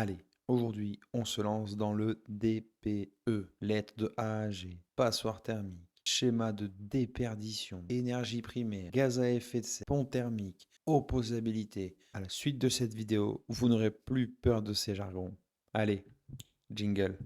Allez, aujourd'hui, on se lance dans le DPE, lettres de A à G, passoire thermique, schéma de déperdition, énergie primaire, gaz à effet de serre, pont thermique, opposabilité. À la suite de cette vidéo, vous n'aurez plus peur de ces jargons. Allez, jingle.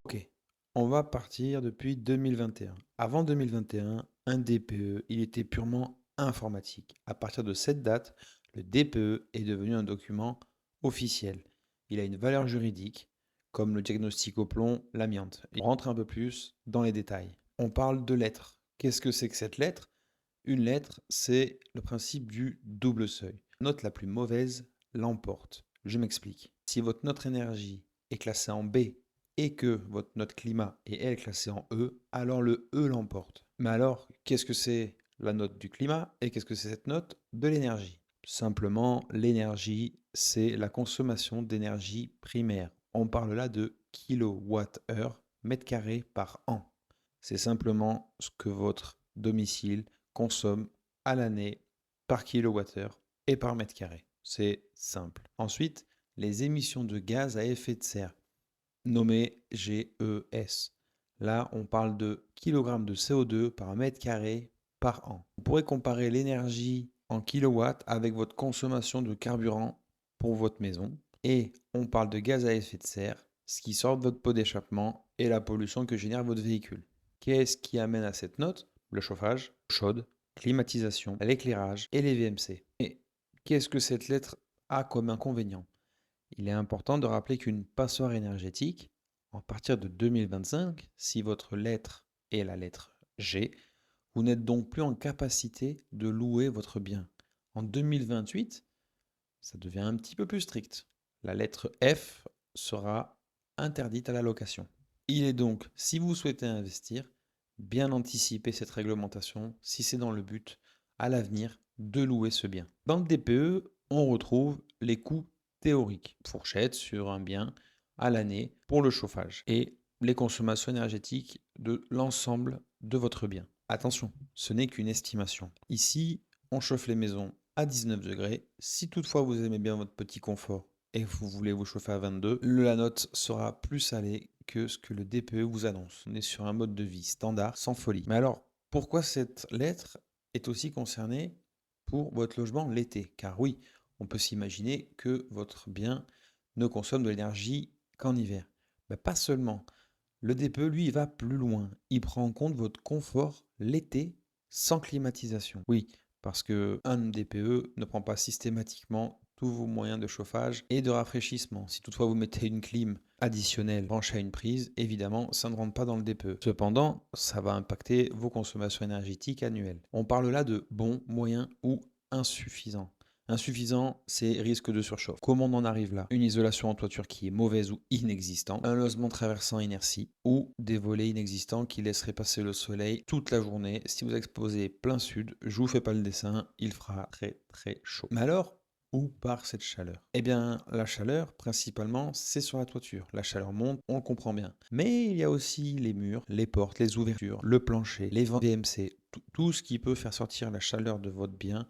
Ok, on va partir depuis 2021. Avant 2021, un DPE, il était purement informatique. À partir de cette date, le DPE est devenu un document officiel. Il a une valeur juridique, comme le diagnostic au plomb, l'amiante. On rentre un peu plus dans les détails. On parle de lettres. Qu'est-ce que c'est que cette lettre? Une lettre, c'est le principe du double seuil. La note la plus mauvaise l'emporte. Je m'explique. Si votre note énergie est classée en B et que votre note climat est elle classée en E, alors le E l'emporte. Mais alors, qu'est-ce que c'est la note du climat et qu'est-ce que c'est cette note de l'énergie? Simplement, l'énergie, c'est la consommation d'énergie primaire. On parle là de kilowattheure, mètre carré par an. C'est simplement ce que votre domicile consomme à l'année par kilowattheure et par mètre carré. C'est simple. Ensuite, les émissions de gaz à effet de serre, nommées GES. Là, on parle de kilogrammes de CO2 par mètre carré par an. Vous pourrez comparer l'énergie en kilowatts avec votre consommation de carburant pour votre maison. Et on parle de gaz à effet de serre, ce qui sort de votre pot d'échappement et la pollution que génère votre véhicule. Qu'est-ce qui amène à cette note? Le chauffage, chaude, climatisation, l'éclairage et les VMC. Et qu'est-ce que cette lettre a comme inconvénient? Il est important de rappeler qu'une passoire énergétique, à partir de 2025, si votre lettre est la lettre G, vous n'êtes donc plus en capacité de louer votre bien. En 2028, ça devient un petit peu plus strict. La lettre F sera interdite à la location. Il est donc, si vous souhaitez investir, bien anticiper cette réglementation si c'est dans le but, à l'avenir, de louer ce bien. Dans le DPE, on retrouve les coûts théoriques, fourchette sur un bien à l'année pour le chauffage et les consommations énergétiques de l'ensemble de votre bien. Attention, ce n'est qu'une estimation. Ici, on chauffe les maisons à 19 degrés. Si toutefois vous aimez bien votre petit confort et que vous voulez vous chauffer à 22, la note sera plus salée que ce que le DPE vous annonce. On est sur un mode de vie standard, sans folie. Mais alors, pourquoi cette lettre est aussi concernée pour votre logement l'été? Car oui, on peut s'imaginer que votre bien ne consomme de l'énergie qu'en hiver. Mais pas seulement. Le DPE, lui, il va plus loin. Il prend en compte votre confort l'été sans climatisation. Oui, parce que un DPE ne prend pas systématiquement tous vos moyens de chauffage et de rafraîchissement. Si toutefois vous mettez une clim additionnelle branchée à une prise, évidemment, ça ne rentre pas dans le DPE. Cependant, ça va impacter vos consommations énergétiques annuelles. On parle là de bon, moyen ou insuffisant. Insuffisant, c'est risque de surchauffe. Comment on en arrive là? Une isolation en toiture qui est mauvaise ou inexistante, un logement traversant inertie ou des volets inexistants qui laisseraient passer le soleil toute la journée. Si vous exposez plein sud, je vous fais pas le dessin, il fera très très chaud. Mais alors, où part cette chaleur? Eh bien, la chaleur, principalement, c'est sur la toiture. La chaleur monte, on le comprend bien. Mais il y a aussi les murs, les portes, les ouvertures, le plancher, les vents VMC, tout ce qui peut faire sortir la chaleur de votre bien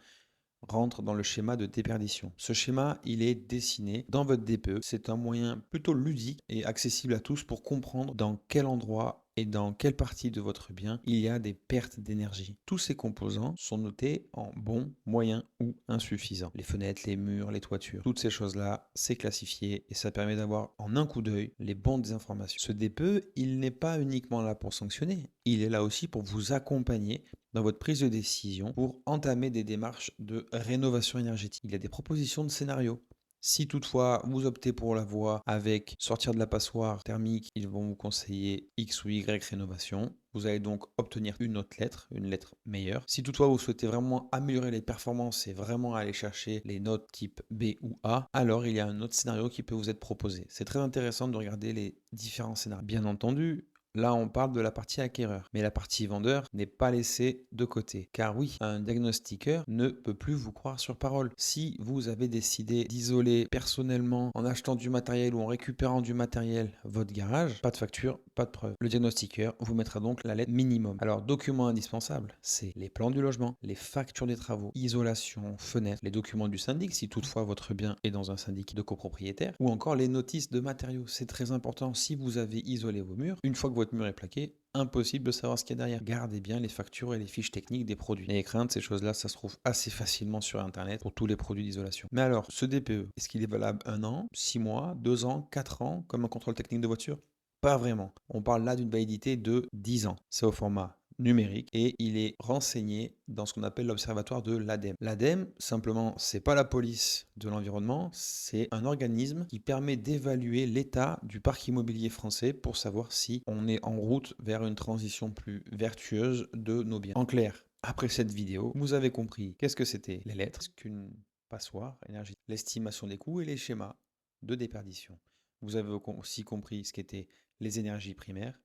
rentre dans le schéma de déperdition. Ce schéma, il est dessiné dans votre DPE. C'est un moyen plutôt ludique et accessible à tous pour comprendre dans quel endroit et dans quelle partie de votre bien il y a des pertes d'énergie. Tous ces composants sont notés en bon, moyen ou insuffisant. Les fenêtres, les murs, les toitures, toutes ces choses-là, c'est classifié et ça permet d'avoir en un coup d'œil les bonnes informations. Ce DPE, il n'est pas uniquement là pour sanctionner, il est là aussi pour vous accompagner dans votre prise de décision pour entamer des démarches de rénovation énergétique. Il y a des propositions de scénarios. Si toutefois vous optez pour la voie avec sortir de la passoire thermique, ils vont vous conseiller X ou Y rénovation. Vous allez donc obtenir une autre lettre, une lettre meilleure. Si toutefois vous souhaitez vraiment améliorer les performances et vraiment aller chercher les notes type B ou A, alors il y a un autre scénario qui peut vous être proposé. C'est très intéressant de regarder les différents scénarios. Bien entendu, Là, on parle de la partie acquéreur. Mais la partie vendeur n'est pas laissée de côté. Car oui, un diagnostiqueur ne peut plus vous croire sur parole. Si vous avez décidé d'isoler personnellement en achetant du matériel ou en récupérant du matériel votre garage, pas de facture, pas de preuve. Le diagnostiqueur vous mettra donc la lettre minimum. Alors, documents indispensables, c'est les plans du logement, les factures des travaux, isolation, fenêtre, les documents du syndic si toutefois votre bien est dans un syndic de copropriétaires, ou encore les notices de matériaux. C'est très important si vous avez isolé vos murs. Une fois que votre mur est plaqué, impossible de savoir ce qu'il y a derrière. Gardez bien les factures et les fiches techniques des produits. N'ayez crainte, ces choses-là, ça se trouve assez facilement sur Internet pour tous les produits d'isolation. Mais alors, ce DPE, est-ce qu'il est valable 1 an, 6 mois, 2 ans, 4 ans, comme un contrôle technique de voiture? Pas vraiment. On parle là d'une validité de 10 ans. C'est au format numérique et il est renseigné dans ce qu'on appelle l'observatoire de l'ADEME. L'ADEME, simplement, c'est pas la police de l'environnement, c'est un organisme qui permet d'évaluer l'état du parc immobilier français pour savoir si on est en route vers une transition plus vertueuse de nos biens. En clair, après cette vidéo, vous avez compris qu'est-ce que c'était les lettres, ce qu'une passoire énergétique, l'estimation des coûts et les schémas de déperdition. Vous avez aussi compris ce qu'étaient les énergies primaires,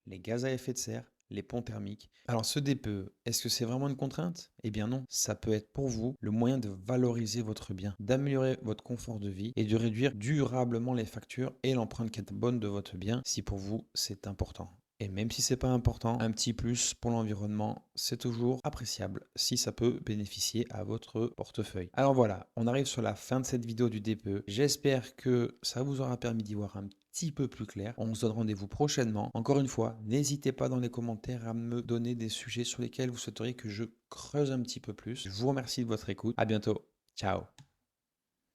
les gaz à effet de serre, les ponts thermiques. Alors ce DPE, est-ce que c'est vraiment une contrainte? Eh bien non, ça peut être pour vous le moyen de valoriser votre bien, d'améliorer votre confort de vie et de réduire durablement les factures et l'empreinte carbone de votre bien si pour vous c'est important. Et même si c'est pas important, un petit plus pour l'environnement, c'est toujours appréciable si ça peut bénéficier à votre portefeuille. Alors voilà, on arrive sur la fin de cette vidéo du DPE. J'espère que ça vous aura permis d'y voir un petit peu plus clair. On se donne rendez-vous prochainement. Encore une fois, n'hésitez pas dans les commentaires à me donner des sujets sur lesquels vous souhaiteriez que je creuse un petit peu plus. Je vous remercie de votre écoute. À bientôt. Ciao.